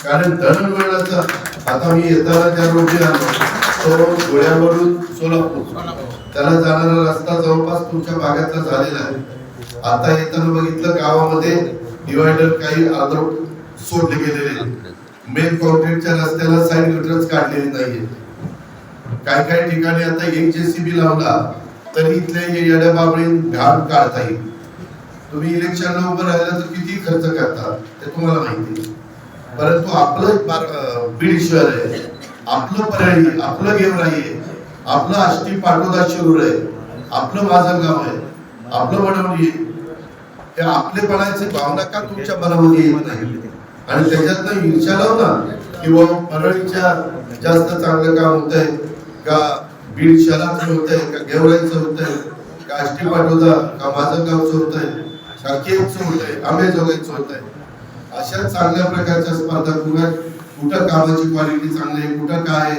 कारण दळणवळणाचा आता मी येताना त्या रोजी आलो तो धुळ्यावरून सोलापूर त्याला जाणारा रस्ता जवळपास तुमच्या भागातला झालेला आहे. आता येताना बघितलं गावामध्ये डिवायडर काही अर्धवट सोडले गेलेले, मेन कॉन्क्रीटच्या रस्त्याला साईड गटरच काढलेली नाहीये. काही ठिकाणी आता एक जेसीबी लावला तर इथले येड्या बाबळीन घाण काढता येईल. तुम्ही इलेक्शनला उभं राहिला तर किती खर्च करता ते तुम्हाला माहिती आहे. परंतु आपलं बीड शहर आहे, आपलं परळी, आपलं गेवराई आहे, आपलं आष्टी पाटोदा शिरूर आहे, आपलं माजलगाव आहे, आपलं वडवणी आहे. हे आपलेपणाची भावना का तुमच्या मनामध्ये येत नाही? आणि त्याच्यातनं ईर्ष्या लावला किंवा परळीच्या जास्त चांगलं काम होत आहे का, बीड शहराचं होत आहे का, गेवराईचं होत आहे का, आष्टी पाटोदा का माजलगावचं होत आहे का, केमचं होत आहे, आंबेजोगाईचं होत आहे. अशा चांगल्या प्रकारच्या स्पर्धा कुठं कामाची क्वालिटी चांगली आहे, कुठं काय